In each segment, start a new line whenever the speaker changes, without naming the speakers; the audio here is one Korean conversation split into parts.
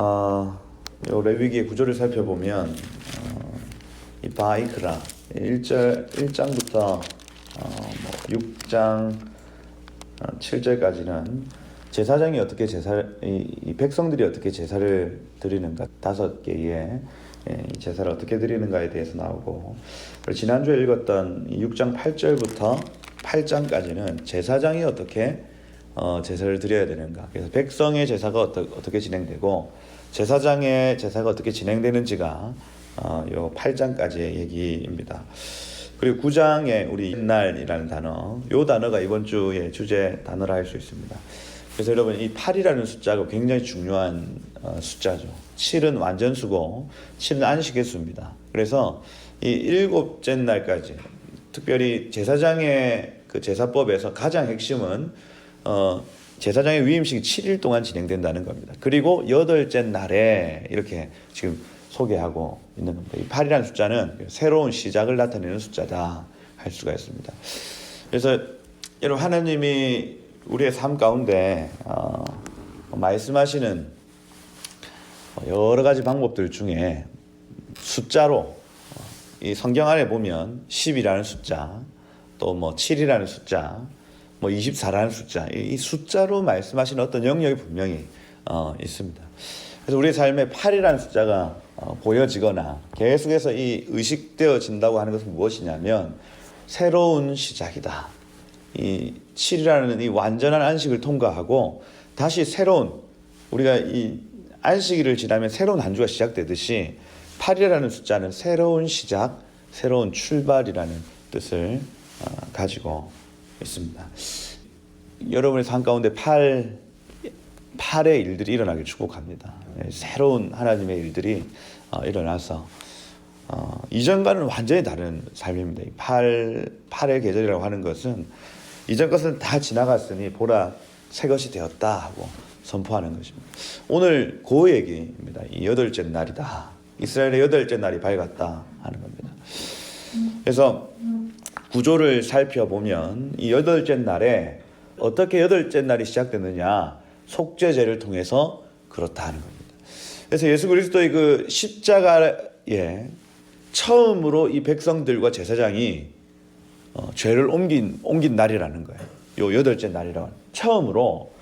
요 레위기의 구조를 살펴보면 이 바이크라 1장부터 6장 7절까지는 제사장이 어떻게 이 백성들이 어떻게 제사를 드리는가, 5개의 제사를 어떻게 드리는가에 대해서 나오고, 그리고 지난주에 읽었던 6장 8절부터 8장까지는 제사장이 어떻게 제사를 드려야 되는가, 그래서 백성의 제사가 어떻게 진행되고 제사장의 제사가 어떻게 진행되는지가 요 8장까지의 얘기입니다. 그리고 9장에 우리 옛날이라는 단어, 요 단어가 이번 주의 주제 단어라 할 수 있습니다. 그래서 여러분, 이 8이라는 숫자가 굉장히 중요한 숫자죠. 7은 완전수고 7은 안식의 수입니다. 그래서 이 7째 날까지, 특별히 제사장의 그 제사법에서 가장 핵심은 제사장의 위임식이 7일 동안 진행된다는 겁니다. 그리고 8째 날에 이렇게 지금 소개하고 있는 겁니다. 이 8이라는 숫자는 새로운 시작을 나타내는 숫자다 할 수가 있습니다. 그래서 여러분, 하나님이 우리의 삶 가운데 말씀하시는 여러 가지 방법들 중에 숫자로, 이 성경 안에 보면 10이라는 숫자, 또 7이라는 숫자, 24라는 숫자, 이 숫자로 말씀하시는 어떤 영역이 분명히 있습니다. 그래서 우리의 삶에 8이라는 숫자가 보여지거나 계속해서 이 의식되어진다고 하는 것은 무엇이냐면 새로운 시작이다. 이 7이라는 이 완전한 안식을 통과하고 다시 새로운, 우리가 이 안식일을 지나면 새로운 한 주가 시작되듯이 8이라는 숫자는 새로운 시작, 새로운 출발이라는 뜻을 가지고 있습니다. 여러분의 삶 가운데 8의 일들이 일어나길 축복합니다. 새로운 하나님의 일들이 일어나서 이전과는 완전히 다른 삶입니다. 이 8의 계절이라고 하는 것은 이전 것은 다 지나갔으니 보라 새 것이 되었다 하고 선포하는 것입니다. 오늘 그 얘기입니다. 이 8째 날이다. 이스라엘의 8째 날이 밝았다 하는 겁니다. 그래서 구조를 살펴보면 이 8째 날에 어떻게 8째 날이 시작됐느냐, 속죄제를 통해서 그렇다 하는 겁니다. 그래서 예수 그리스도의 그 십자가에 처음으로 이 백성들과 제사장이 죄를 옮긴 날이라는 거예요. 요 8째 날이라고. 처음으로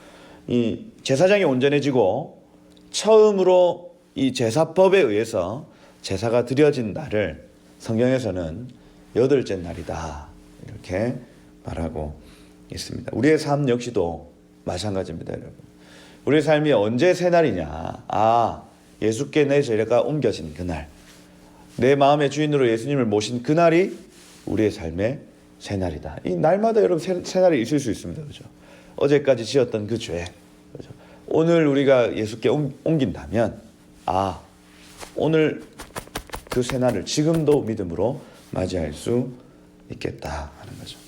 이 제사장이 온전해지고 처음으로 이 제사법에 의해서 제사가 드려진 날을 성경에서는 8째 날이다 이렇게 말하고 있습니다. 우리의 삶 역시도 마찬가지입니다, 여러분. 우리의 삶이 언제 새날이냐? 예수께 내 죄가 옮겨진 그날, 내 마음의 주인으로 예수님을 모신 그날이 우리의 삶의 새날이다. 이 날마다 여러분 새날이 있을 수 있습니다, 그렇죠? 어제까지 지었던 그 죄, 그렇죠? 오늘 우리가 예수께 옮긴다면, 오늘 그 새날을 지금도 믿음으로 맞이할 수 있겠다 하는 거죠.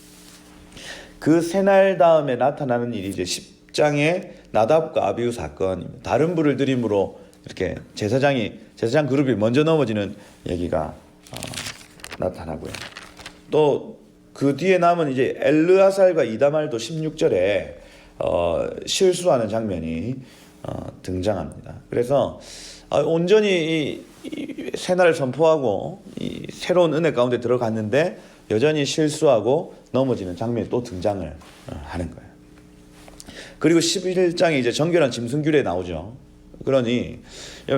그 새날 다음에 나타나는 일이 이제 10장의 나답과 아비후 사건입니다. 다른 불을 들임으로 이렇게 제사장 그룹이 먼저 넘어지는 얘기가 나타나고요. 또 그 뒤에 남은 이제 엘르아살과 이다말도 16절에 실수하는 장면이 등장합니다. 등장합니다. 그래서 온전히 이 새날을 선포하고 이 새로운 은혜 가운데 들어갔는데 여전히 실수하고 넘어지는 장면이 또 등장을 하는 거예요. 그리고 11장에 이제 정결한 짐승규례 나오죠. 그러니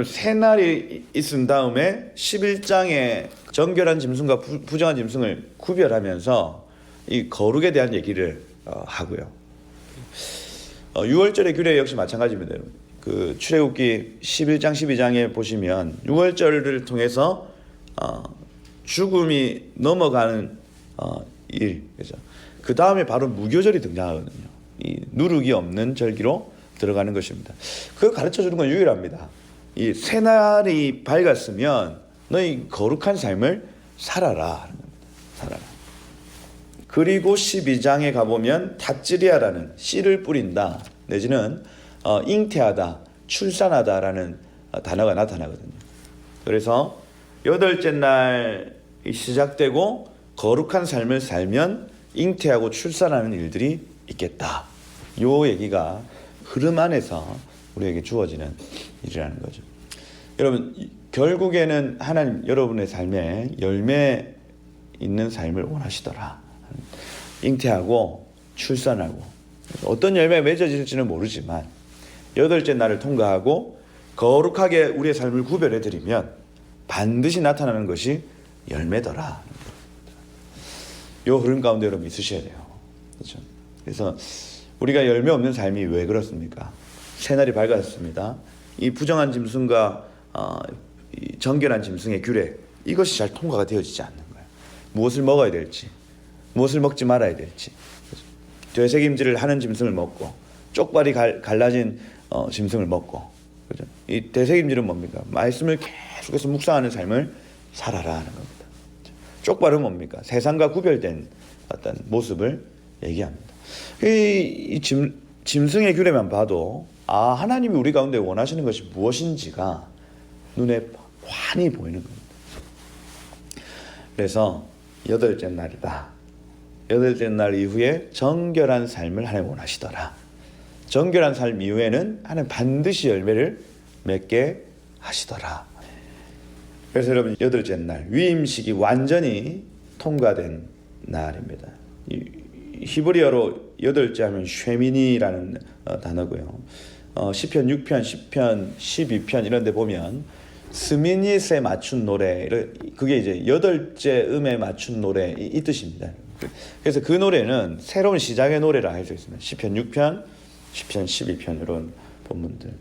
새날이 있은 다음에 11장에 정결한 짐승과 부정한 짐승을 구별하면서 이 거룩에 대한 얘기를 하고요. 6월절의 규례 역시 마찬가지입니다. 그 출애굽기 11장 12장에 보시면 6월절을 통해서 죽음이 넘어가는 일, 그죠? 그 다음에 바로 무교절이 등장하거든요. 이 누룩이 없는 절기로 들어가는 것입니다. 그걸 가르쳐 주는 건 유일합니다. 이 새날이 밝았으면 너희 거룩한 삶을 살아라 하는 겁니다. 살아라. 그리고 12장에 가보면 닷지리아라는 씨를 뿌린다 내지는 잉태하다, 출산하다라는 단어가 나타나거든요. 그래서 8째 날이 시작되고 거룩한 삶을 살면 잉태하고 출산하는 일들이 있겠다. 요 얘기가 흐름 안에서 우리에게 주어지는 일이라는 거죠. 여러분, 결국에는 하나님 여러분의 삶에 열매 있는 삶을 원하시더라. 잉태하고 출산하고 어떤 열매가 맺어질지는 모르지만 여덟째 날을 통과하고 거룩하게 우리의 삶을 구별해드리면 반드시 나타나는 것이 열매더라. 이 흐름 가운데 여러분 있으셔야 돼요. 그렇죠? 그래서 우리가 열매 없는 삶이 왜 그렇습니까? 새날이 밝았습니다. 이 부정한 짐승과 이 정결한 짐승의 규례, 이것이 잘 통과가 되어지지 않는 거예요. 무엇을 먹어야 될지, 무엇을 먹지 말아야 될지. 되새김질을 하는 짐승을 먹고 쪽발이 갈라진 짐승을 먹고, 그죠? 이 되새김질은 뭡니까? 말씀을 계속해서 묵상하는 삶을 살아라 하는 겁니다. 쪽발은 뭡니까? 세상과 구별된 어떤 모습을 얘기합니다. 이 짐승의 규례만 봐도 하나님이 우리 가운데 원하시는 것이 무엇인지가 눈에 환히 보이는 겁니다. 그래서 여덟째 날이다. 여덟째 날 이후에 정결한 삶을 하나님 원하시더라. 정결한 삶 이후에는 하나님 반드시 열매를 맺게 하시더라. 그래서 여러분, 여덟째 날 위임식이 완전히 통과된 날입니다. 히브리어로 여덟째 하면 쉐미니라는 단어고요. 시편 6편, 시편 12편 이런 데 보면 스미닛에 맞춘 노래, 그게 이제 여덟째 음에 맞춘 노래 이 뜻입니다. 그래서 그 노래는 새로운 시작의 노래라 할 수 있습니다. 시편 6편, 시편 12편 이런 본문들.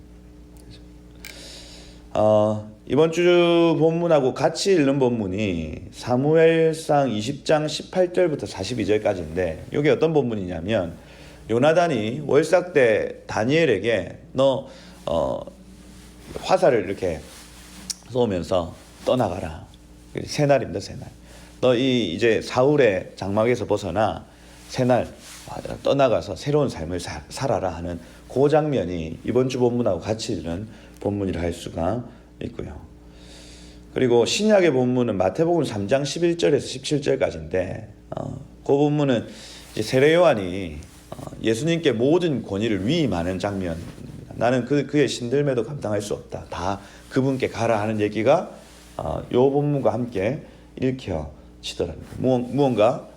이번 주 본문하고 같이 읽는 본문이 사무엘상 20장 18절부터 42절까지인데 이게 어떤 본문이냐면 요나단이 월삭 때 다니엘에게 너 화살을 이렇게 쏘면서 떠나가라. 새날입니다. 새날. 너 이제 사울의 장막에서 벗어나 새날 떠나가서 새로운 삶을 살아라 하는 그 장면이 이번 주 본문하고 같이 읽는 본문이라 할 수가 있고요. 그리고 신약의 본문은 마태복음 3장 11절에서 17절까지인데 그 본문은 이제 세례 요한이 예수님께 모든 권위를 위임하는 장면입니다. 나는 그의 신들매도 감당할 수 없다. 다 그분께 가라 하는 얘기가 요 본문과 함께 읽혀지더랍니다. 무언가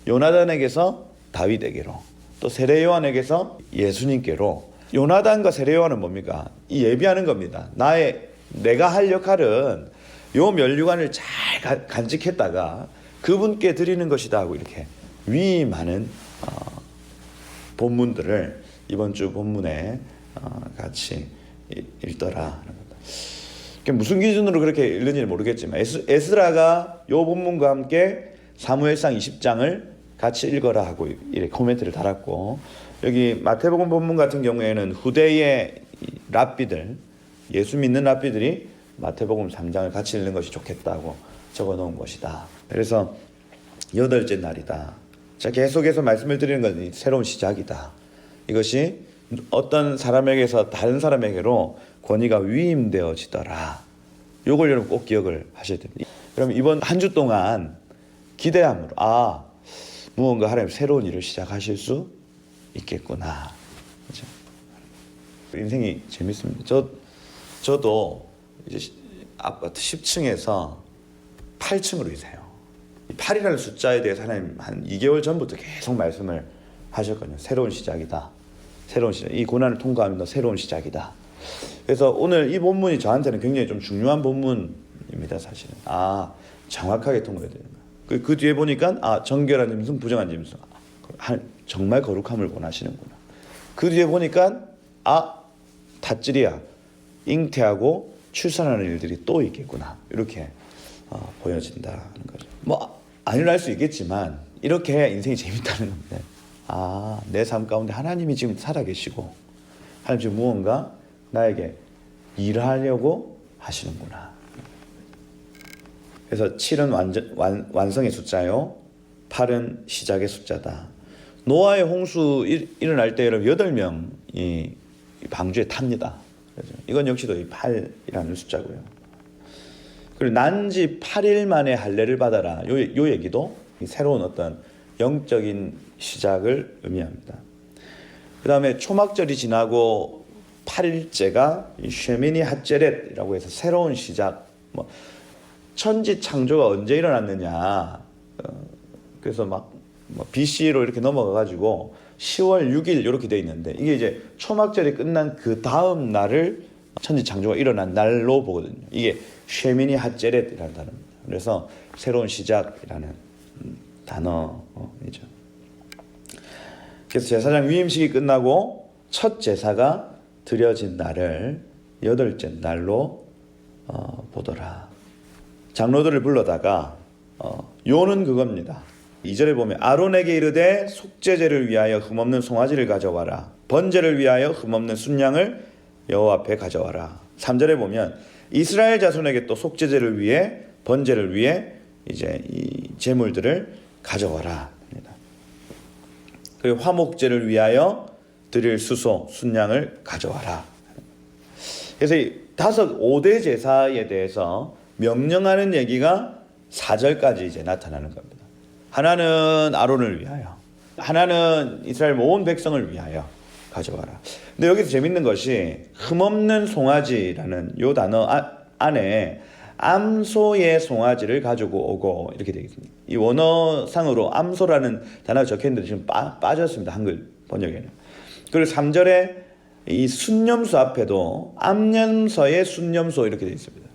요나단에게서 다윗에게로, 또 세례 요한에게서 예수님께로. 요나단과 세례 요한은 뭡니까? 이 예비하는 겁니다. 내가 할 역할은 요 면류관을 잘 간직했다가 그분께 드리는 것이다 하고 이렇게 위임하는 본문들을 이번 주 본문에 같이 읽더라 하는 겁니다. 무슨 기준으로 그렇게 읽는지 모르겠지만 에스라가 요 본문과 함께 사무엘상 20장을 같이 읽어라 하고 이렇게 코멘트를 달았고, 여기 마태복음 본문 같은 경우에는 후대의 랍비들, 예수 믿는 랍비들이 마태복음 3장을 같이 읽는 것이 좋겠다고 적어놓은 것이다. 그래서 여덟째 날이다. 자, 계속해서 말씀을 드리는 건 새로운 시작이다. 이것이 어떤 사람에게서 다른 사람에게로 권위가 위임되어지더라. 이걸 여러분 꼭 기억을 하셔야 됩니다. 그럼 이번 한 주 동안 기대함으로 무언가 하나님 새로운 일을 시작하실 수 있겠구나. 그렇죠? 인생이 재밌습니다. 저도 이제 아파트 10층에서 8층으로 이사해요. 8이라는 숫자에 대해서 하나님 한 2개월 전부터 계속 말씀을 하셨거든요. 새로운 시작이다. 새로운 시작. 이 고난을 통과하면 너 새로운 시작이다. 그래서 오늘 이 본문이 저한테는 굉장히 좀 중요한 본문입니다. 사실은. 정확하게 통과해야 되는 거예요. 그 뒤에 보니까 정결한 짐승, 부정한 짐승. 정말 거룩함을 원하시는구나. 그 뒤에 보니까 닷질이야. 잉태하고 출산하는 일들이 또 있겠구나. 이렇게 보여진다는 거죠. 아니라 할 수 있겠지만 이렇게 해야 인생이 재밌다는 겁니다. 내 삶 가운데 하나님이 지금 살아계시고 하나님 지금 무언가 나에게 일하려고 하시는구나. 그래서 7은 완성의 숫자요, 8은 시작의 숫자다. 노아의 홍수 일어날 때 여러분 8명이 방주에 탑니다. 그렇죠? 이건 역시도 이 8이라는 숫자고요. 그리고 난지 8일 만에 할례를 받아라. 요 얘기도 새로운 어떤 영적인 시작을 의미합니다. 그 다음에 초막절이 지나고 8일째가 이 쉐미니 핫제렛이라고 해서 새로운 시작. 뭐 천지 창조가 언제 일어났느냐. 그래서 뭐 BC로 이렇게 넘어가 가지고 10월 6일 이렇게 돼 있는데 이게 이제 초막절이 끝난 그 다음 날을 천지 창조가 일어난 날로 보거든요. 이게 쉐미니 핫제렛이라는 단어입니다. 그래서 새로운 시작이라는 단어이죠. 그래서 제사장 위임식이 끝나고 첫 제사가 드려진 날을 8째 날로 보더라. 장로들을 불러다가 요는 그겁니다. 2절에 보면 아론에게 이르되 속죄제를 위하여 흠없는 송아지를 가져와라. 번제를 위하여 흠없는 순양을 여호와 앞에 가져와라. 3절에 보면 이스라엘 자손에게 또 속죄제를 위해 번제를 위해 이제 이 제물들을 가져와라. 그리고 화목제를 위하여 드릴 수소 순양을 가져와라. 그래서 이 5대 제사에 대해서 명령하는 얘기가 4절까지 이제 나타나는 겁니다. 하나는 아론을 위하여, 하나는 이스라엘 온 백성을 위하여 가져와라. 근데 여기서 재밌는 것이 흠없는 송아지라는 요 단어 안에 암소의 송아지를 가지고 오고 이렇게 되어 있습니다. 이 원어상으로 암소라는 단어가 적혀있는데 지금 빠졌습니다. 한글 번역에는. 그리고 3절에 이 순념소 앞에도 암염소의 순념소 이렇게 되어 있습니다.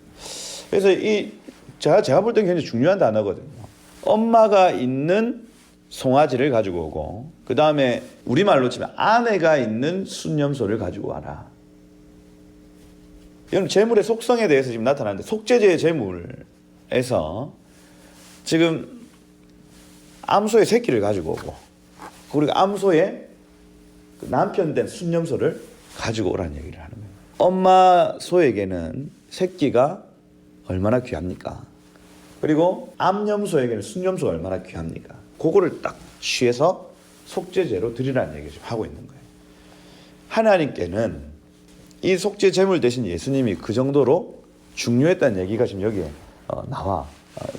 그래서 이 제가 볼 때는 굉장히 중요한 단어거든요. 엄마가 있는 송아지를 가지고 오고 그 다음에 우리말로 치면 아내가 있는 순념소를 가지고 와라. 이건 제물의 속성에 대해서 지금 나타나는데 속죄제의 제물에서 지금 암소의 새끼를 가지고 오고 그리고 암소의 남편 된 순념소를 가지고 오라는 얘기를 하는 거예요. 엄마 소에게는 새끼가 얼마나 귀합니까? 그리고 암염소에게는 순념소가 얼마나 귀합니까? 그거를 딱 취해서 속죄제로 드리라는 얘기를 지금 하고 있는 거예요. 하나님께는 이 속죄 제물 대신 예수님이 그 정도로 중요했다는 얘기가 지금 여기에 나와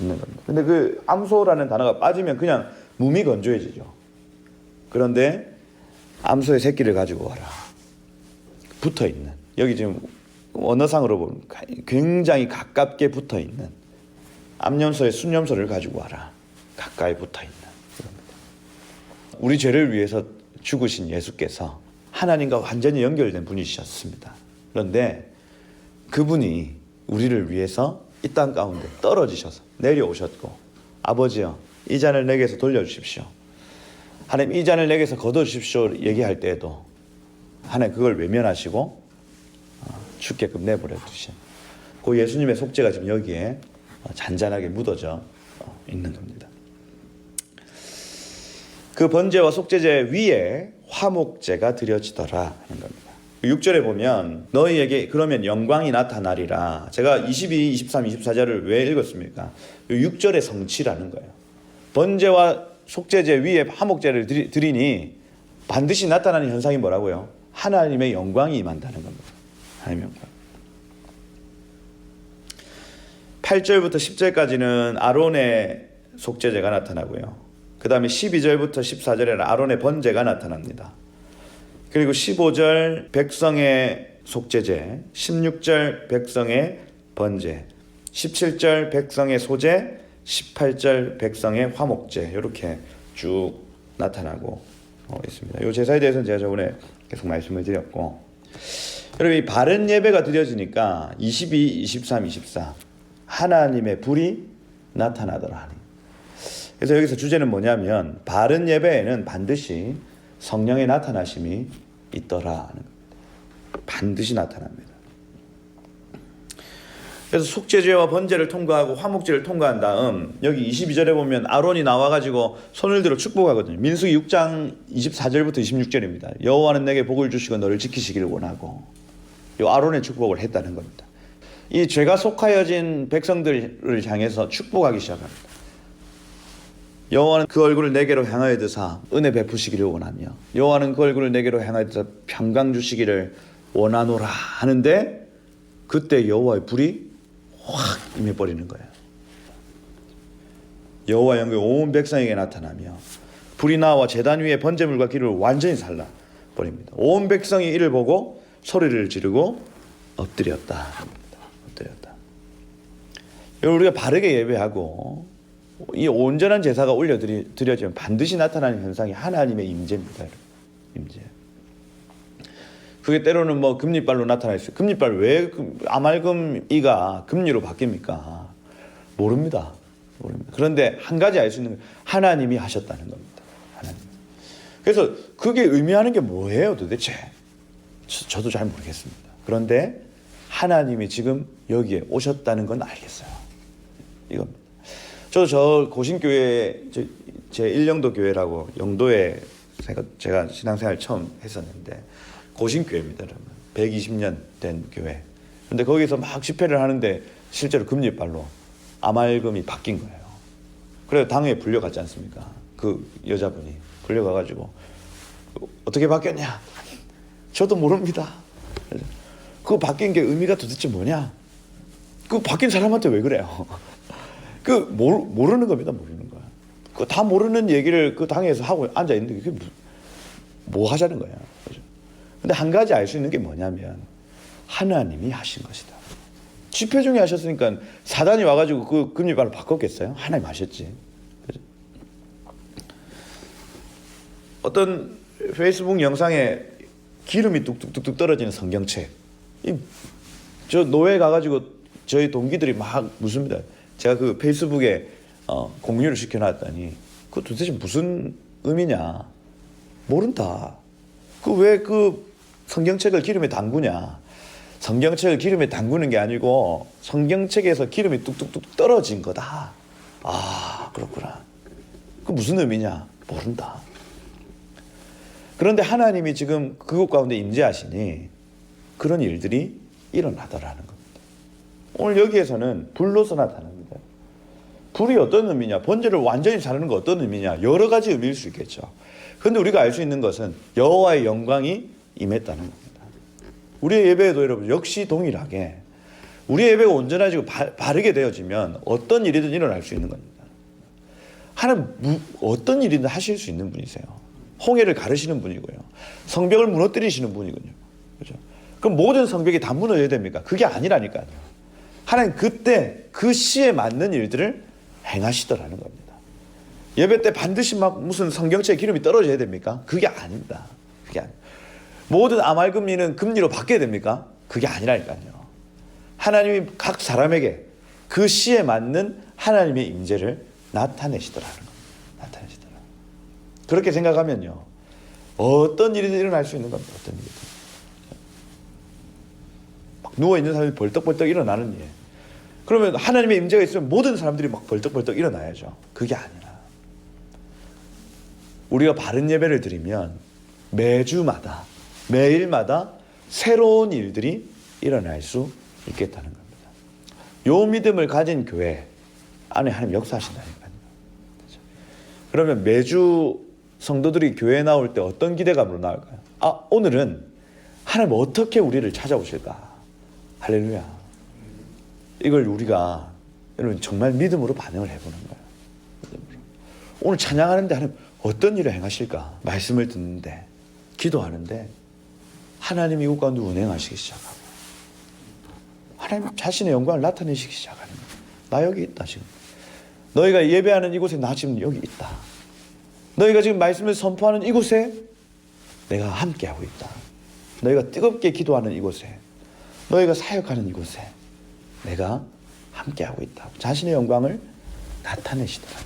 있는 겁니다. 근데 그 암소라는 단어가 빠지면 그냥 몸이 건조해지죠. 그런데 암소의 새끼를 가지고 와라. 붙어 있는. 여기 지금 원어상으로 보면 굉장히 가깝게 붙어 있는 암염소의 순염소를 가지고 와라. 가까이 붙어 있는. 우리 죄를 위해서 죽으신 예수께서 하나님과 완전히 연결된 분이셨습니다. 그런데 그분이 우리를 위해서 이 땅 가운데 떨어지셔서 내려오셨고 아버지여 이 잔을 내게서 돌려주십시오. 하나님 이 잔을 내게서 거둬주십시오 얘기할 때에도 하나님 그걸 외면하시고 죽게끔 내버려 두신 그 예수님의 속죄가 지금 여기에 잔잔하게 묻어져 있는 겁니다. 그 번제와 속죄제 위에 화목제가 드려지더라 하는 겁니다. 6절에 보면 너희에게 그러면 영광이 나타나리라. 제가 22, 23, 24절을 왜 읽었습니까? 6절의 성취라는 거예요. 번제와 속죄제 위에 화목제를 드리니 반드시 나타나는 현상이 뭐라고요? 하나님의 영광이 임한다는 겁니다. 하나님의 영광. 8절부터 10절까지는 아론의 속죄제가 나타나고요. 그 다음에 12절부터 14절에는 아론의 번제가 나타납니다. 그리고 15절 백성의 속죄제, 16절 백성의 번제, 17절 백성의 소제, 18절 백성의 화목제 이렇게 쭉 나타나고 있습니다. 이 제사에 대해서는 제가 저번에 계속 말씀을 드렸고 여러분 이 바른 예배가 드려지니까 22, 23, 24 하나님의 불이 나타나더라 하니 그래서 여기서 주제는 뭐냐면 바른 예배에는 반드시 성령의 나타나심이 있더라 하는 겁니다. 반드시 나타납니다. 그래서 속죄제와 번제를 통과하고 화목제를 통과한 다음 여기 22절에 보면 아론이 나와가지고 손을 들어 축복하거든요. 민수기 6장 24절부터 26절입니다. 여호와는 내게 복을 주시고 너를 지키시기를 원하고 이 아론의 축복을 했다는 겁니다. 이 죄가 속하여진 백성들을 향해서 축복하기 시작합니다. 여호와는 그 얼굴을 내게로 향하여 드사 은혜 베푸시기를 원하며 여호와는 그 얼굴을 내게로 향하여 드사 평강 주시기를 원하노라 하는데 그때 여호와의 불이 확 임해버리는 거예요. 여호와 영광이 온 백성에게 나타나며 불이 나와 제단 위에 번제물과 기름을 완전히 살라버립니다. 온 백성이 이를 보고 소리를 지르고 엎드렸다. 엎드렸다. 우리가 바르게 예배하고 이 온전한 제사가 올려드려지면 반드시 나타나는 현상이 하나님의 임재입니다. 임재. 그게 때로는 뭐 금리발로 나타날 수 있어요. 금리발 왜 아말금 이가 금리로 바뀝니까? 모릅니다. 그런데 한 가지 알 수 있는 건 하나님이 하셨다는 겁니다. 하나님. 그래서 그게 의미하는 게 뭐예요 도대체? 저도 잘 모르겠습니다. 그런데 하나님이 지금 여기에 오셨다는 건 알겠어요. 이겁니다. 저 고신교회 제 1영도 교회라고 영도에 제가 신앙생활 처음 했었는데 고신교회입니다. 여러분. 120년 된 교회. 근데 거기서 막 집회를 하는데 실제로 금리발로 아말금이 바뀐 거예요. 그래서 당에 불려갔지 않습니까? 그 여자분이 불려가가지고 어떻게 바뀌었냐? 저도 모릅니다. 그거 바뀐 게 의미가 도대체 뭐냐? 그 바뀐 사람한테 왜 그래요? 모르는 겁니다. 모르는 거야. 그 다 모르는 얘기를 그 당에서 하고 앉아 있는데 그게 뭐 하자는 거야. 그죠? 근데 한 가지 알 수 있는 게 뭐냐면 하나님이 하신 것이다. 집회 중에 하셨으니까 사단이 와가지고 그 금리발을 바꿨겠어요? 하나님 하셨지. 그죠? 어떤 페이스북 영상에 기름이 뚝뚝뚝뚝 떨어지는 성경책. 저 노예 가가지고 저희 동기들이 막 묻습니다. 제가 그 페이스북에 공유를 시켜놨더니 그 도대체 무슨 의미냐? 모른다. 왜 그 성경책을 기름에 담그냐? 성경책을 기름에 담그는 게 아니고 성경책에서 기름이 뚝뚝뚝 떨어진 거다. 아, 그렇구나. 그 무슨 의미냐? 모른다. 그런데 하나님이 지금 그것 가운데 임재하시니 그런 일들이 일어나더라는 겁니다. 오늘 여기에서는 불로서 나타납니다. 불이 어떤 의미냐? 번제를 완전히 사르는 거 어떤 의미냐? 여러 가지 의미일 수 있겠죠. 그런데 우리가 알 수 있는 것은 여호와의 영광이 임했다는 겁니다. 우리의 예배에도 여러분 역시 동일하게 우리의 예배가 온전해지고 바르게 되어지면 어떤 일이든 일어날 수 있는 겁니다. 하나님 어떤 일이든 하실 수 있는 분이세요. 홍해를 가르시는 분이고요. 성벽을 무너뜨리시는 분이군요. 그렇죠? 그럼 모든 성벽이 다 무너져야 됩니까? 그게 아니라니까요. 하나님 그때 그 시에 맞는 일들을 행하시더라는 겁니다. 예배 때 반드시 막 무슨 성경책에 기름이 떨어져야 됩니까? 그게 아닙니다. 그게 아니에요. 모든 아말금리는 금리로 바뀌어야 됩니까? 그게 아니라니까요. 하나님이 각 사람에게 그 시에 맞는 하나님의 임재를 나타내시더라는 겁니다. 나타내시더라. 그렇게 생각하면요. 어떤 일이든 일어날 수 있는 겁니다. 어떤 일이든. 막 누워있는 사람이 벌떡벌떡 일어나는 일. 그러면 하나님의 임재가 있으면 모든 사람들이 막 벌떡벌떡 일어나야죠. 그게 아니라 우리가 바른 예배를 드리면 매주마다 매일마다 새로운 일들이 일어날 수 있겠다는 겁니다. 요 믿음을 가진 교회 안에 하나님 역사하신다니까요. 그러면 매주 성도들이 교회에 나올 때 어떤 기대감으로 나올까요? 오늘은 하나님 어떻게 우리를 찾아오실까? 할렐루야. 이걸 우리가 여러분 정말 믿음으로 반응을 해보는 거예요. 오늘 찬양하는데 하나님 어떤 일을 행하실까? 말씀을 듣는데 기도하는데 하나님이 이곳 가운데 운행하시기 시작하고 하나님 자신의 영광을 나타내시기 시작하는 거예요. 나 여기 있다 지금. 너희가 예배하는 이곳에 나 지금 여기 있다. 너희가 지금 말씀을 선포하는 이곳에 내가 함께하고 있다. 너희가 뜨겁게 기도하는 이곳에 너희가 사역하는 이곳에 내가 함께하고 있다. 자신의 영광을 나타내시더라.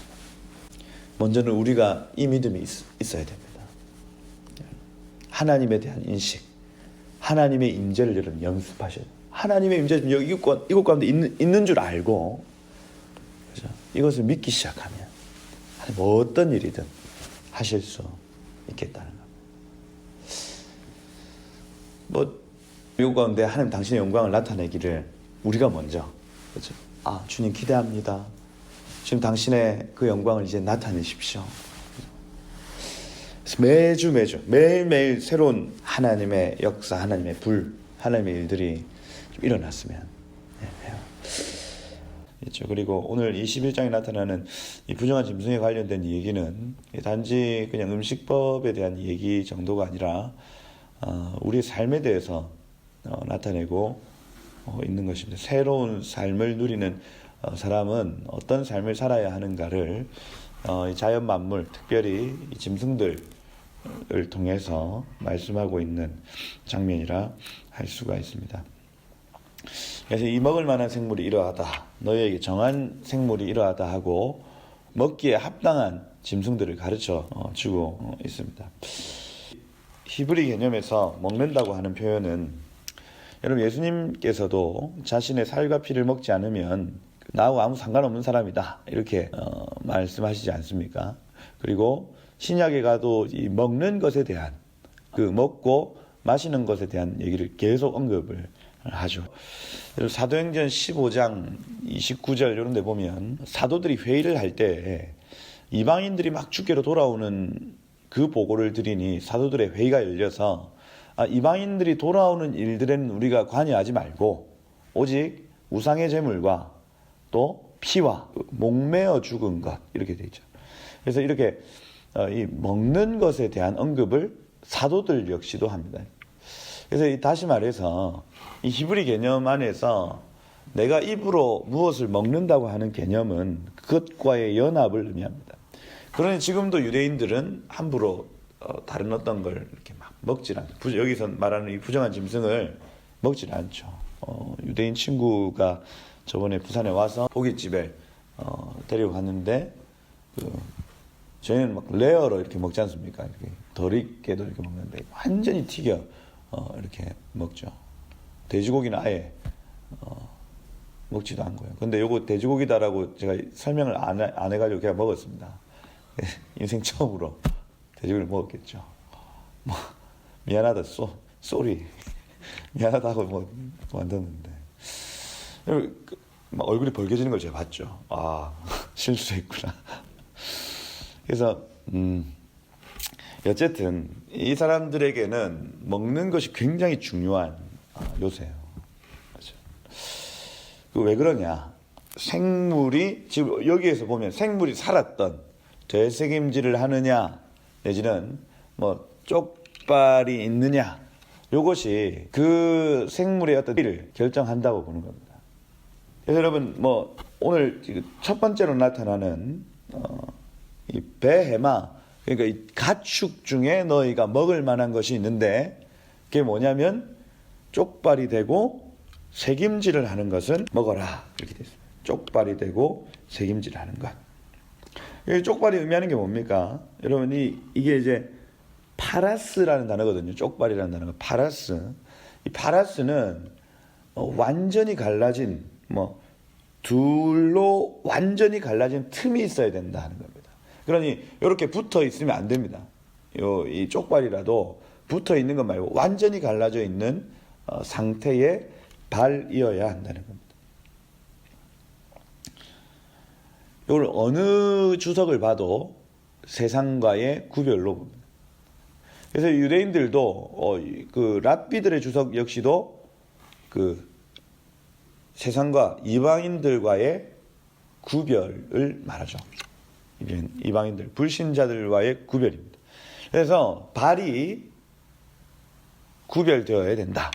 먼저는 우리가 이 믿음이 있어야 됩니다. 하나님에 대한 인식, 하나님의 임재를 여러분 연습하셔야 돼요. 하나님의 임재가 여기 이곳 가운데 있는 줄 알고 그렇죠? 이것을 믿기 시작하면 하나님 어떤 일이든 하실 수 있겠다는 겁니다. 이곳 가운데 하나님 당신의 영광을 나타내기를 우리가 먼저 그렇죠? 주님 기대합니다. 지금 당신의 그 영광을 이제 나타내십시오. 매주 매일매일 새로운 하나님의 역사, 하나님의 불, 하나님의 일들이 좀 일어났으면 해요. 그렇죠. 그리고 오늘 21장에 나타나는 이 부정한 짐승에 관련된 얘기는 단지 그냥 음식법에 대한 얘기 정도가 아니라 우리의 삶에 대해서 나타내고 있는 것입니다. 새로운 삶을 누리는 사람은 어떤 삶을 살아야 하는가를 이 자연 만물, 특별히 이 짐승들을 통해서 말씀하고 있는 장면이라 할 수가 있습니다. 그래서 이 먹을 만한 생물이 이러하다, 너희에게 정한 생물이 이러하다 하고 먹기에 합당한 짐승들을 가르쳐 주고 있습니다. 히브리 개념에서 먹는다고 하는 표현은, 여러분 예수님께서도 자신의 살과 피를 먹지 않으면 나하고 아무 상관없는 사람이다 이렇게 말씀하시지 않습니까? 그리고 신약에 가도 이 먹는 것에 대한, 그 먹고 마시는 것에 대한 얘기를 계속 언급을 하죠. 사도행전 15장 29절 이런 데 보면 사도들이 회의를 할 때 이방인들이 막 주께로 돌아오는 그 보고를 들으니 사도들의 회의가 열려서 이방인들이 돌아오는 일들에는 우리가 관여하지 말고 오직 우상의 제물과 또 피와 목매어 죽은 것, 이렇게 되어 있죠. 그래서 이렇게 이 먹는 것에 대한 언급을 사도들 역시도 합니다. 그래서 다시 말해서 이 히브리 개념 안에서 내가 입으로 무엇을 먹는다고 하는 개념은 그것과의 연합을 의미합니다. 그러니 지금도 유대인들은 함부로 다른 어떤 걸 이렇게 막 먹질 않죠. 여기서 말하는 이 부정한 짐승을 먹질 않죠. 유대인 친구가 저번에 부산에 와서 고깃집에 데리고 갔는데 저희는 막 레어로 이렇게 먹지 않습니까? 이렇게 덜 익게도 이렇게 먹는데 완전히 튀겨 이렇게 먹죠. 돼지고기는 아예 먹지도 않고요. 근데 요거 돼지고기다라고 제가 설명을 안 해가지고 그냥 먹었습니다. 인생 처음으로 돼지고기를 먹었겠죠. 뭐 미안하다, 쏘리 미안하다 하고 뭐 만졌는데 얼굴이 벌개지는 걸 제가 봤죠. 실수했구나. 그래서 어쨌든 이 사람들에게는 먹는 것이 굉장히 중요한 요새예요. 왜 그러냐? 생물이 지금 여기에서 보면 생물이 살았던 되새김질을 하느냐 내지는 뭐 쪽발이 있느냐, 이것이 그 생물의 어떤 일을 결정한다고 보는 겁니다. 그래서 여러분 뭐 오늘 첫 번째로 나타나는 이 베헤마, 그러니까 이 가축 중에 너희가 먹을 만한 것이 있는데 그게 뭐냐면 쪽발이 되고 새김질을 하는 것은 먹어라, 이렇게 되어 있습니다. 쪽발이 되고 새김질을 하는 것. 이 쪽발이 의미하는 게 뭡니까? 여러분 이게 이제 파라스라는 단어거든요. 쪽발이라는 단어가 파라스. 이 파라스는 완전히 갈라진, 둘로 완전히 갈라진 틈이 있어야 된다 하는 겁니다. 그러니 이렇게 붙어 있으면 안 됩니다. 이 쪽발이라도 붙어 있는 것 말고 완전히 갈라져 있는 상태의 발이어야 한다는 겁니다. 이걸 어느 주석을 봐도 세상과의 구별로 봅니다. 그래서 유대인들도 그 랍비들의 주석 역시도 그 세상과 이방인들과의 구별을 말하죠. 이방인들, 불신자들과의 구별입니다. 그래서 발이 구별되어야 된다.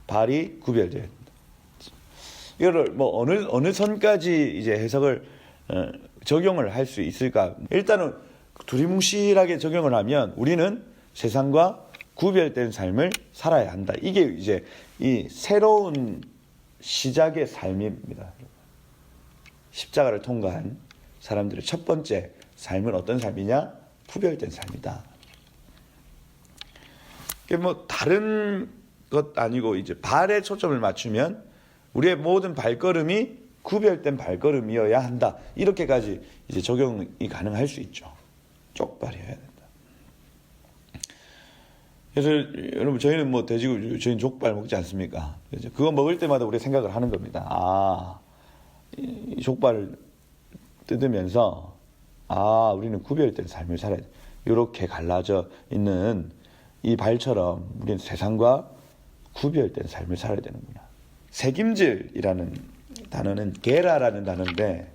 발이 구별되어야 된다. 이거를 뭐 어느 선까지 이제 해석을 적용을 할 수 있을까? 일단은 두리뭉실하게 적용을 하면 우리는 세상과 구별된 삶을 살아야 한다. 이게 이제 이 새로운 시작의 삶입니다. 십자가를 통과한 사람들의 첫 번째 삶은 어떤 삶이냐? 구별된 삶이다. 그게 뭐 다른 것 아니고 이제 발에 초점을 맞추면 우리의 모든 발걸음이 구별된 발걸음이어야 한다. 이렇게까지 이제 적용이 가능할 수 있죠. 쪽발이어야 된다. 그래서 여러분 저희는 뭐 돼지고기, 저희는 족발 먹지 않습니까? 그거 먹을 때마다 우리가 생각을 하는 겁니다. 이 족발을 뜯으면서 우리는 구별된 삶을 살아야 돼. 이렇게 갈라져 있는 이 발처럼 우리는 세상과 구별된 삶을 살아야 되는구나. 새김질이라는 단어는 게라라는 단어인데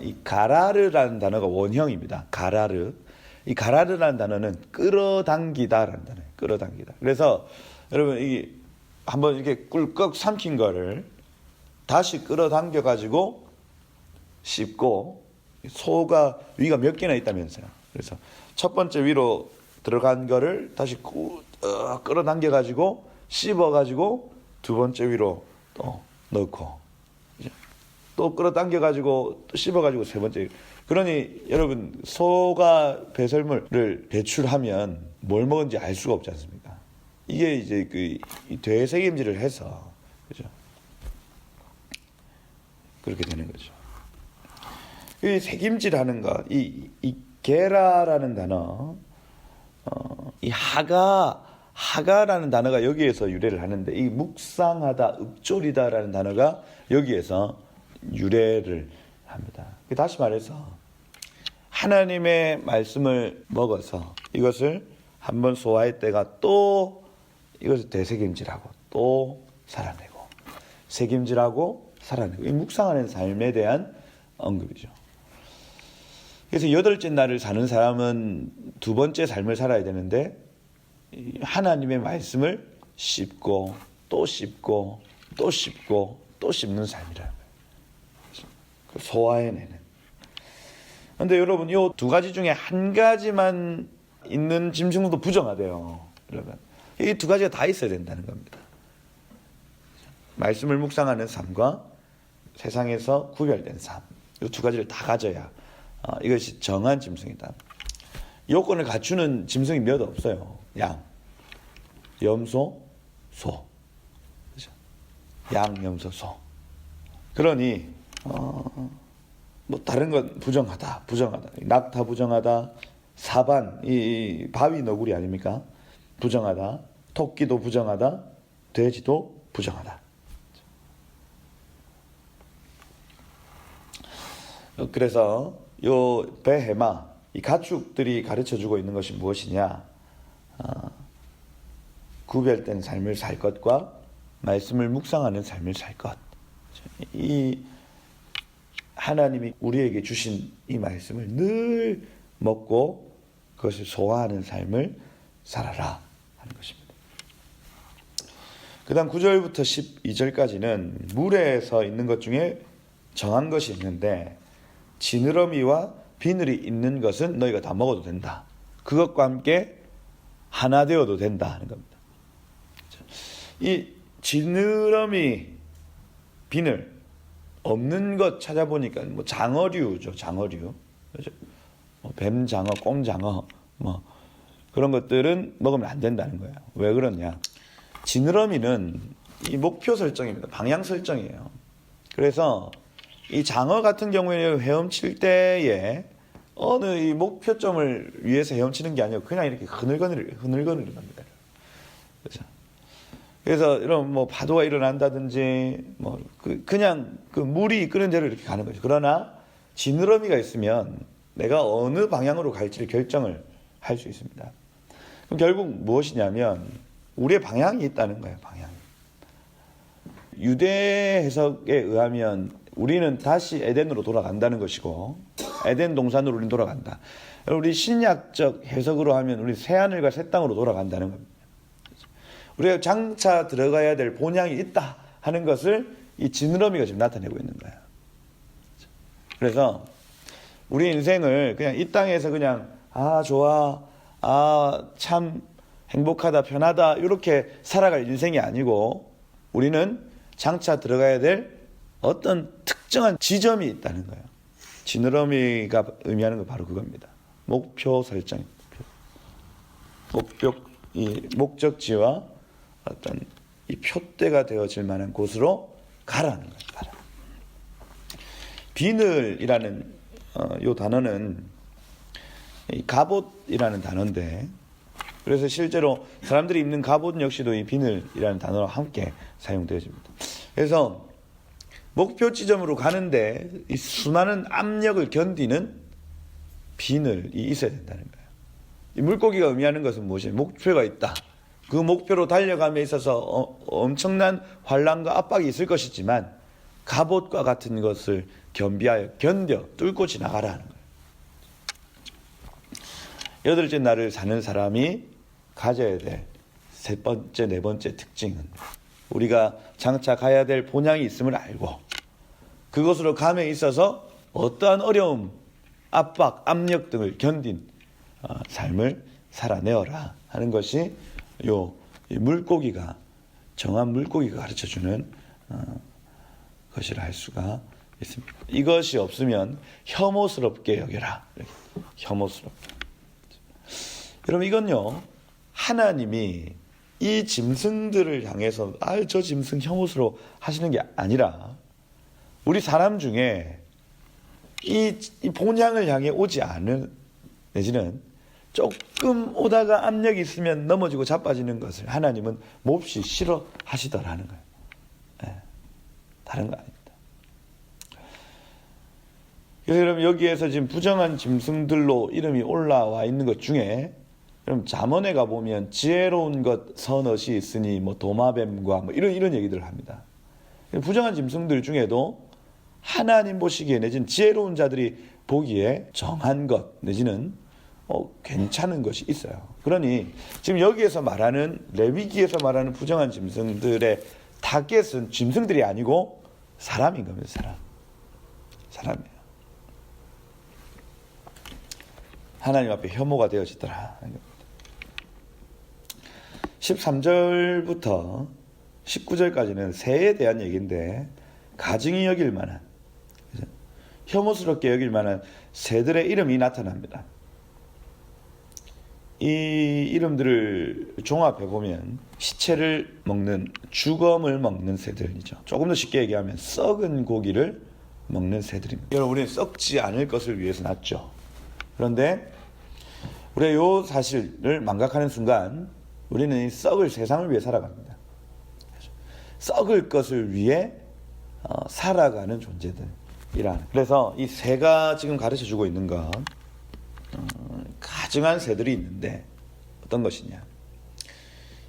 이 가라르라는 단어가 원형입니다. 가라르. 이 가라르라는 단어는 끌어당기다라는 단어예요. 끌어당기다. 그래서 여러분 이 한번 이렇게 꿀꺽 삼킨 거를 다시 끌어당겨 가지고 씹고, 소가 위가 몇 개나 있다면서요. 그래서 첫 번째 위로 들어간 거를 다시 끌어당겨 가지고 씹어 가지고 두 번째 위로 또 넣고, 또 끌어당겨 가지고 또 씹어 가지고 세 번째. 그러니 여러분, 소가 배설물을 배출하면 뭘 먹은지 알 수가 없지 않습니까? 이게 이제 그 되새김질을 해서, 그죠? 그렇게 되는 거죠. 이 새김질하는 거, 이 게라라는 단어, 이 하가라는 단어가 여기에서 유래를 하는데, 이 묵상하다, 읊조리다라는 단어가 여기에서 유래를 합니다. 다시 말해서 하나님의 말씀을 먹어서 이것을 한번 소화했다가 또 이것을 되새김질하고 또 살아내고, 새김질하고 살아내고, 이 묵상하는 삶에 대한 언급이죠. 그래서 여덟째 날을 사는 사람은 두 번째 삶을 살아야 되는데, 하나님의 말씀을 씹고 또 씹고 또 씹고 또 씹는 삶이라는 거예요. 소화해내는. 그런데 여러분, 이 두 가지 중에 한 가지만 있는 짐승도 부정하대요. 여러분, 이 두 가지가 다 있어야 된다는 겁니다. 말씀을 묵상하는 삶과 세상에서 구별된 삶, 이 두 가지를 다 가져야 이것이 정한 짐승이다. 요건을 갖추는 짐승이 몇 없어요. 양, 염소, 소. 그렇죠? 양, 염소, 소. 그러니 뭐 다른 건 부정하다. 낙타 부정하다. 사반, 이 바위 너구리 아닙니까? 부정하다. 토끼도 부정하다. 돼지도 부정하다. 그래서 요 베헤마, 이 가축들이 가르쳐주고 있는 것이 무엇이냐? 구별된 삶을 살 것과 말씀을 묵상하는 삶을 살 것. 이 하나님이 우리에게 주신 이 말씀을 늘 먹고 그것을 소화하는 삶을 살아라 하는 것입니다. 그 다음 9절부터 12절까지는 물에서 있는 것 중에 정한 것이 있는데, 지느러미와 비늘이 있는 것은 너희가 다 먹어도 된다. 그것과 함께 하나 되어도 된다 하는 겁니다. 이 지느러미, 비늘 없는 것 찾아보니까 뭐 장어류죠, 장어류. 그렇죠? 뭐 뱀장어, 꽁장어, 뭐 그런 것들은 먹으면 안 된다는 거예요. 왜 그러냐? 지느러미는 이 목표 설정입니다. 방향 설정이에요. 그래서 이 장어 같은 경우에는 헤엄칠 때에 어느 이 목표점을 위해서 헤엄치는 게 아니고 그냥 이렇게 흐늘거리는 겁니다. 그래서 이런 뭐 파도가 일어난다든지 뭐 그냥 그 물이 이끄는 대로 이렇게 가는 거죠. 그러나 지느러미가 있으면 내가 어느 방향으로 갈지를 결정을 할 수 있습니다. 그럼 결국 무엇이냐면 우리의 방향이 있다는 거예요. 방향. 유대 해석에 의하면 우리는 다시 에덴으로 돌아간다는 것이고, 에덴 동산으로 우리는 돌아간다. 우리 신약적 해석으로 하면 우리 새하늘과 새 땅으로 돌아간다는 겁니다. 우리가 장차 들어가야 될 본향이 있다 하는 것을 이 지느러미가 지금 나타내고 있는 거예요. 그래서 우리 인생을 그냥 이 땅에서 그냥 좋아, 참 행복하다, 편하다 이렇게 살아갈 인생이 아니고, 우리는 장차 들어가야 될 어떤 특정한 지점이 있다는 거예요. 지느러미가 의미하는 건 바로 그겁니다. 목표 설정. 이 목적지와 어떤 이 표대가 되어질 만한 곳으로 가라는 거예요. 가라. 비늘이라는 요 단어는 이 갑옷이라는 단어인데, 그래서 실제로 사람들이 입는 갑옷 역시도 이 비늘이라는 단어와 함께 사용되어집니다. 그래서 목표 지점으로 가는데 이 수많은 압력을 견디는 비늘이 있어야 된다는 거예요. 이 물고기가 의미하는 것은 무엇이냐? 목표가 있다. 그 목표로 달려감에 있어서 엄청난 환란과 압박이 있을 것이지만 갑옷과 같은 것을 겸비하여 견뎌 뚫고 지나가라 하는 거예요. 여덟째 날을 사는 사람이 가져야 될 세 번째, 네 번째 특징은 우리가 장차 가야 될 본향이 있음을 알고 그것으로 감에 있어서 어떠한 어려움, 압박, 압력 등을 견딘 삶을 살아내어라 하는 것이 이 물고기가 정한 물고기가 가르쳐주는 것이라 할 수가 있습니다. 이것이 없으면 혐오스럽게 여겨라. 혐오스럽게. 여러분 이건요 하나님이 이 짐승들을 향해서 저 짐승 혐오스러워 하시는 게 아니라 우리 사람 중에 이 본향을 향해 오지 않은 내지는 조금 오다가 압력이 있으면 넘어지고 자빠지는 것을 하나님은 몹시 싫어하시더라는 거예요. 네. 다른 거 아닙니다. 그래서 여러분 여기에서 지금 부정한 짐승들로 이름이 올라와 있는 것 중에 그럼 잠언에 가보면 지혜로운 것 선엇이 있으니 뭐 도마뱀과 뭐 이런 얘기들을 합니다. 부정한 짐승들 중에도 하나님 보시기에 내지는 지혜로운 자들이 보기에 정한 것 내지는 괜찮은 것이 있어요. 그러니 지금 여기에서 말하는 레위기에서 말하는 부정한 짐승들의 타겟은 짐승들이 아니고 사람인 겁니다. 사람이에요. 하나님 앞에 혐오가 되어지더라. 13절부터 19절까지는 새에 대한 얘기인데 가증히 여길 만한 혐오스럽게 여길 만한 새들의 이름이 나타납니다. 이 이름들을 종합해 보면 시체를 먹는 죽음을 먹는 새들이죠. 조금 더 쉽게 얘기하면 썩은 고기를 먹는 새들입니다. 여러분 우리는 썩지 않을 것을 위해서 낳죠. 그런데 우리가 이 사실을 망각하는 순간 우리는 이 썩을 세상을 위해 살아갑니다. 썩을 것을 위해 살아가는 존재들이라는. 그래서 이 새가 지금 가르쳐주고 있는 건 가증한 새들이 있는데 어떤 것이냐.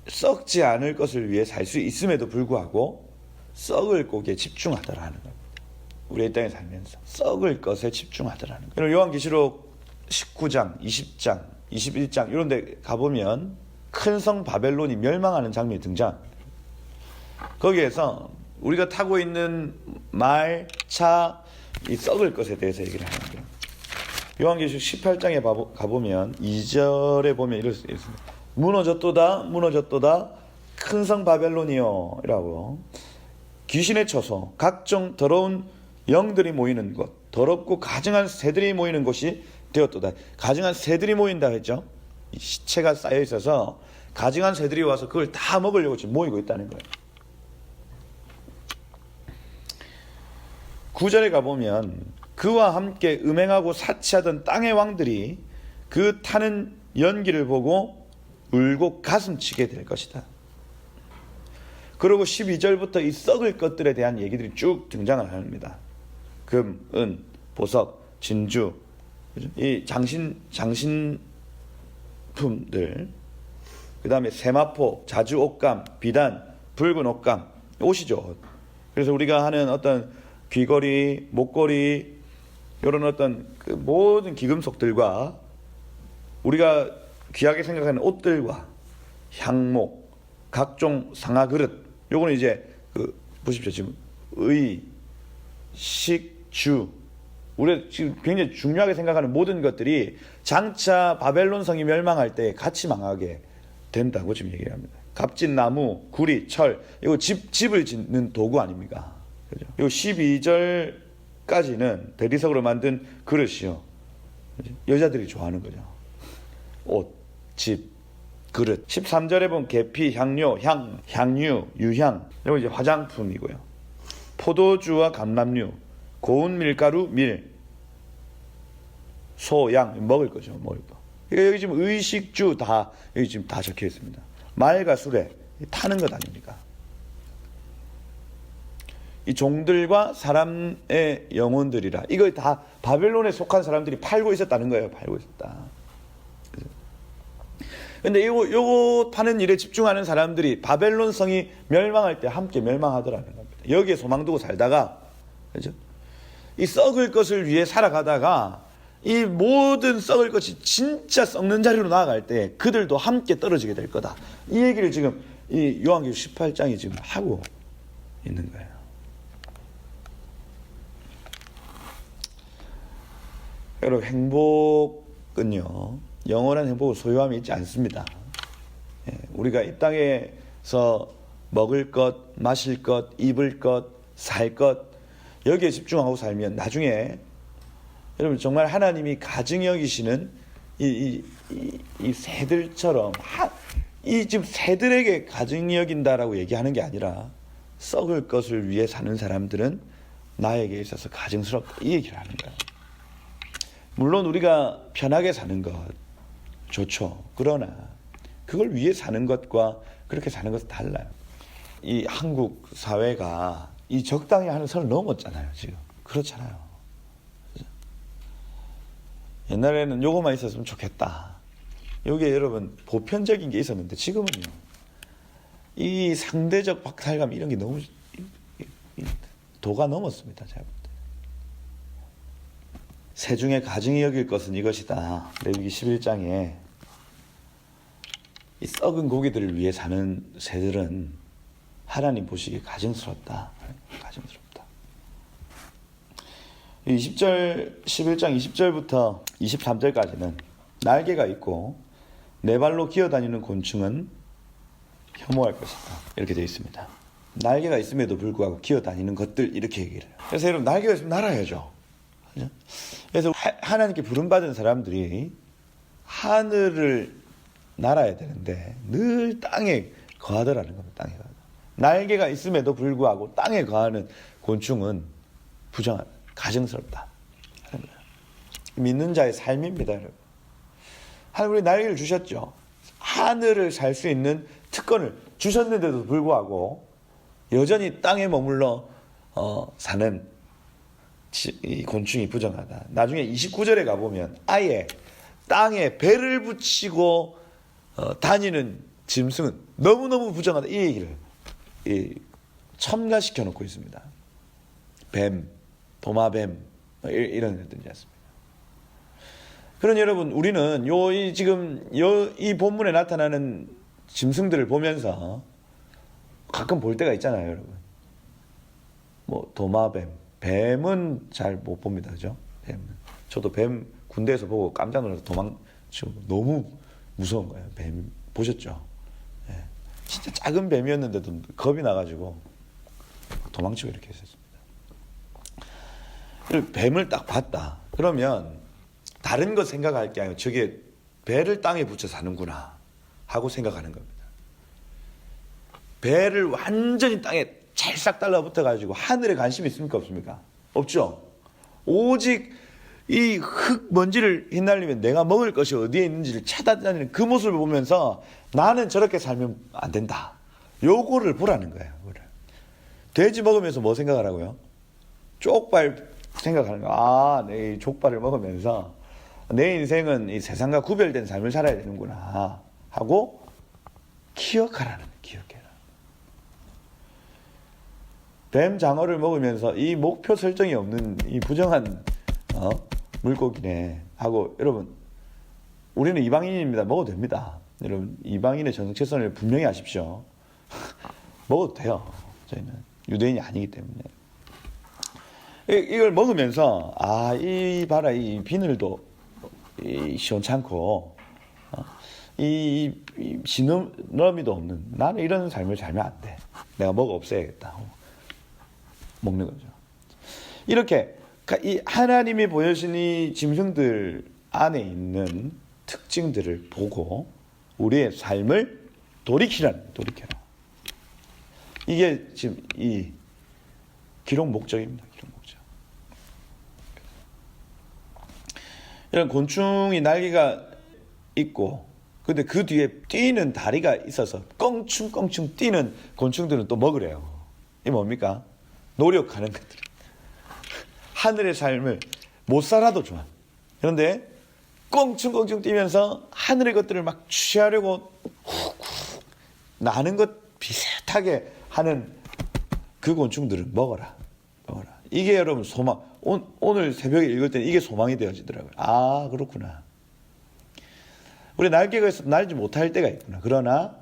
썩지 않을 것을 위해 살 수 있음에도 불구하고 썩을 고기에 집중하더라는 겁니다. 우리 이 땅에 살면서 썩을 것에 집중하더라는 거예요. 요한계시록 19장, 20장, 21장 이런 데 가보면 큰 성 바벨론이 멸망하는 장면이 등장합니다. 거기에서 우리가 타고 있는 말, 차, 이 썩을 것에 대해서 얘기를 하는 거예요. 요한계시록 18장에 가보면 2절에 보면 이럴 수 있습니다. 무너졌도다 무너졌도다 큰 성 바벨론이요 라고 귀신의 처소 각종 더러운 영들이 모이는 곳 더럽고 가증한 새들이 모이는 곳이 되었도다. 가증한 새들이 모인다 했죠. 이 시체가 쌓여 있어서 가증한 새들이 와서 그걸 다 먹으려고 지금 모이고 있다는 거예요. 9절에 가보면 그와 함께 음행하고 사치하던 땅의 왕들이 그 타는 연기를 보고 울고 가슴치게 될 것이다. 그리고 12절부터 이 썩을 것들에 대한 얘기들이 쭉 등장을 합니다. 금, 은, 보석, 진주, 이 장신품들, 그 다음에 세마포, 자주 옷감, 비단, 붉은 옷감, 옷이죠. 그래서 우리가 하는 어떤 귀걸이, 목걸이, 이런 어떤 그 모든 기금속들과 우리가 귀하게 생각하는 옷들과 향목, 각종 상아 그릇, 요거는 이제 보십시오. 지금 의, 식, 주, 우리가 지금 굉장히 중요하게 생각하는 모든 것들이 장차 바벨론 성이 멸망할 때 같이 망하게 된다고 지금 얘기합니다. 값진 나무, 구리, 철, 이거 집을 짓는 도구 아닙니까? 그죠? 요 12절까지는 대리석으로 만든 그릇이요. 여자들이 좋아하는 거죠. 옷, 집, 그릇. 13절에 보면 계피, 향료, 향유, 유향. 이거 이제 화장품이고요. 포도주와 감람류, 고운 밀가루, 밀, 소, 양, 먹을 거죠. 먹을 거. 그러니까 여기 지금 의식주 여기 지금 다 적혀 있습니다. 말과 수레, 타는 것 아닙니까? 이 종들과 사람의 영혼들이라. 이거 다 바벨론에 속한 사람들이 팔고 있었다는 거예요. 팔고 있었다. 근데 요거 파는 일에 집중하는 사람들이 바벨론 성이 멸망할 때 함께 멸망하더라는 겁니다. 여기에 소망 두고 살다가, 그죠? 이 썩을 것을 위해 살아가다가 이 모든 썩을 것이 진짜 썩는 자리로 나아갈 때 그들도 함께 떨어지게 될 거다. 이 얘기를 지금 이 요한계시록 18장이 지금 하고 있는 거예요. 여러분, 행복은요, 영원한 행복을 소유함이 있지 않습니다. 우리가 이 땅에서 먹을 것, 마실 것, 입을 것, 살 것, 여기에 집중하고 살면 나중에 여러분 정말 하나님이 가증히 여기시는 이 새들처럼, 이 지금 새들에게 가증히 여긴다라고 얘기하는 게 아니라 썩을 것을 위해 사는 사람들은 나에게 있어서 가증스럽다, 이 얘기를 하는 거예요. 물론 우리가 편하게 사는 것 좋죠. 그러나 그걸 위해 사는 것과 그렇게 사는 것은 달라요. 이 한국 사회가 이 적당히 하는 선을 넘었잖아요. 지금 그렇잖아요. 옛날에는 요거만 있었으면 좋겠다. 여기에 여러분 보편적인 게 있었는데 지금은요, 이 상대적 박탈감 이런 게 너무 도가 넘었습니다. 제가 볼 때. 새 중에 가증히 여길 것은 이것이다. 레위기 11장에 이 썩은 고기들을 위해 사는 새들은 하나님 보시기에 가증스럽다. 가증스럽다. 20절, 11장 20절부터 23절까지는 날개가 있고 네 발로 기어다니는 곤충은 혐오할 것이다. 이렇게 되어 있습니다. 날개가 있음에도 불구하고 기어다니는 것들, 이렇게 얘기를 해요. 그래서 여러분, 날개가 있으면 날아야죠. 그래서 하나님께 부름받은 사람들이 하늘을 날아야 되는데 늘 땅에 거하더라는 겁니다. 땅에 거하더. 날개가 있음에도 불구하고 땅에 거하는 곤충은 부정하다, 가증스럽다. 믿는 자의 삶입니다, 여러분. 하나님이 날개를 주셨죠. 하늘을 살 수 있는 특권을 주셨는데도 불구하고 여전히 땅에 머물러 사는 이 곤충이 부정하다. 나중에 29절에 가보면 아예 땅에 배를 붙이고 다니는 짐승은 너무너무 부정하다, 이 얘기를 첨가시켜 놓고 있습니다. 뱀, 도마뱀 이런 것들이지 않습니까? 그런 여러분, 우리는 지금 이 본문에 나타나는 짐승들을 보면서 가끔 볼 때가 있잖아요, 여러분. 뭐 도마뱀, 뱀은 잘 못 봅니다, 그죠? 뱀은. 저도 뱀 군대에서 보고 깜짝 놀라서 도망치고 너무 무서운 거예요. 뱀 보셨죠? 예. 진짜 작은 뱀이었는데도 겁이 나가지고 도망치고 이렇게 했었습니다. 뱀을 딱 봤다. 그러면 다른 거 생각할 게 아니고 저게 배를 땅에 붙여 사는구나 하고 생각하는 겁니다. 배를 완전히 땅에 찰싹 달라붙어 가지고 하늘에 관심이 있습니까, 없습니까? 없죠. 오직 이 흙 먼지를 휘날리면 내가 먹을 것이 어디에 있는지를 찾아다니는 그 모습을 보면서 나는 저렇게 살면 안 된다. 요거를 보라는 거예요. 요거를. 돼지 먹으면서 뭐 생각하라고요? 쪽발 생각하는 거예요. 아, 내 족발을 먹으면서 내 인생은 이 세상과 구별된 삶을 살아야 되는구나 하고 기억하라는 거예요. 기억해라. 뱀 장어를 먹으면서 이 목표 설정이 없는 이 부정한 물고기네 하고, 여러분, 우리는 이방인입니다. 먹어도 됩니다. 여러분, 이방인의 정체성을 분명히 아십시오. 먹어도 돼요. 저희는 유대인이 아니기 때문에. 이걸 먹으면서 이 봐라, 이 비늘도 시원찮고 이 시너미도 없는, 나는 이런 삶을 살면 안 돼. 내가 먹어 없애야겠다. 먹는 거죠. 이렇게 이 하나님이 보여주신 이 짐승들 안에 있는 특징들을 보고 우리의 삶을 돌이켜라. 이게 지금 이 기록 목적입니다. 기록 목적. 이런 곤충이 날개가 있고, 근데 그 뒤에 뛰는 다리가 있어서 껑충껑충 뛰는 곤충들은 또 먹으래요. 이게 뭡니까? 노력하는 것들. 하늘의 삶을 못 살아도 좋아. 그런데 껑충껑충 뛰면서 하늘의 것들을 막 취하려고 훅훅 나는 것 비슷하게 하는 그 곤충들을 먹어라. 이게 여러분 소망. 오늘 새벽에 읽을 때는 이게 소망이 되어지더라고요. 아, 그렇구나. 우리 날개가 있어도 날지 못할 때가 있구나. 그러나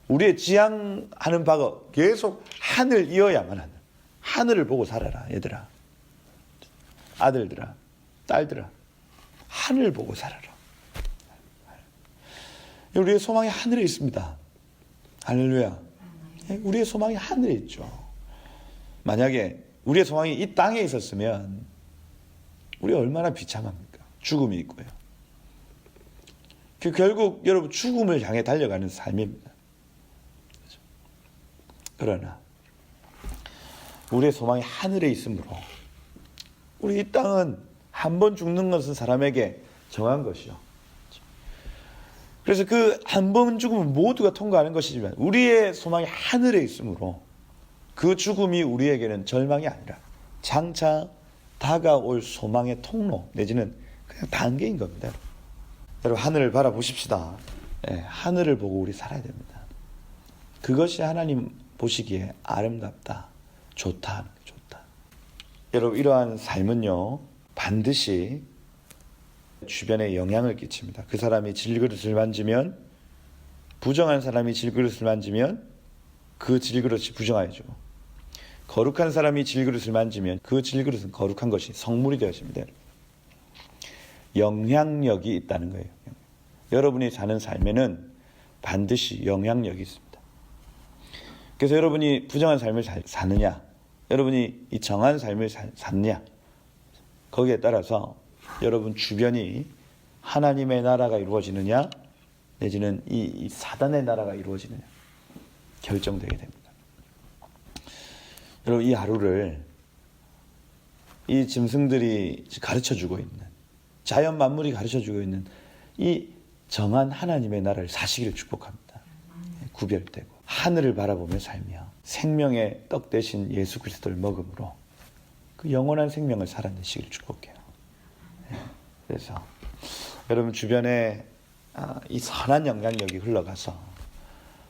우리의 지향하는 바가 계속 하늘 이어야만 하는, 하늘을 보고 살아라 얘들아, 아들들아, 딸들아, 하늘 보고 살아라. 우리의 소망이 하늘에 있습니다. 할렐루야. 우리의 소망이 하늘에 있죠. 만약에 우리의 소망이 이 땅에 있었으면 우리 얼마나 비참합니까? 죽음이 있고요. 결국 여러분 죽음을 향해 달려가는 삶입니다. 그러나 우리의 소망이 하늘에 있으므로 우리 이 땅은 한 번 죽는 것은 사람에게 정한 것이요. 그래서 그 한 번 죽음은 모두가 통과하는 것이지만 우리의 소망이 하늘에 있으므로 그 죽음이 우리에게는 절망이 아니라 장차 다가올 소망의 통로 내지는 그냥 단계인 겁니다. 여러분 하늘을 바라보십시다. 하늘을 보고 우리 살아야 됩니다. 그것이 하나님 보시기에 아름답다, 좋다. 여러분 이러한 삶은요 반드시 주변에 영향을 끼칩니다. 그 사람이 질그릇을 만지면, 부정한 사람이 질그릇을 만지면 그 질그릇이 부정하여지고, 거룩한 사람이 질그릇을 만지면 그 질그릇은 거룩한 것이 성물이 되어집니다. 영향력이 있다는 거예요. 여러분이 사는 삶에는 반드시 영향력이 있습니다. 그래서 여러분이 부정한 삶을 사느냐, 여러분이 이 정한 삶을 사느냐, 거기에 따라서 여러분 주변이 하나님의 나라가 이루어지느냐 내지는 이 사단의 나라가 이루어지느냐 결정되게 됩니다. 여러분 이 하루를 이 짐승들이 가르쳐주고 있는, 자연 만물이 가르쳐주고 있는 이 정한 하나님의 나라를 사시기를 축복합니다. 구별되고 하늘을 바라보며 살며 생명의 떡 대신 예수 그리스도를 먹음으로 그 영원한 생명을 살아내시기를 축복해요. 그래서 여러분 주변에 이 선한 영향력이 흘러가서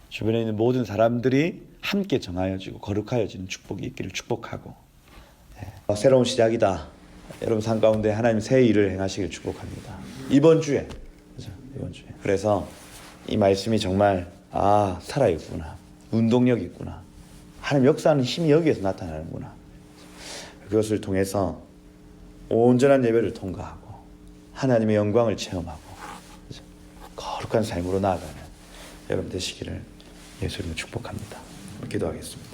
주변에 있는 모든 사람들이 함께 정하여지고 거룩하여지는 축복이 있기를 축복하고, 새로운 시작이다. 여러분 삶 가운데 하나님 새 일을 행하시기를 축복합니다. 이번 주에, 그렇죠? 이번 주에. 그래서 이 말씀이 정말 살아있구나, 운동력이 있구나, 하나님 역사하는 힘이 여기에서 나타나는구나. 그것을 통해서 온전한 예배를 통과하고 하나님의 영광을 체험하고 거룩한 삶으로 나아가는 여러분 되시기를 예수 이름으로 축복합니다. 기도하겠습니다.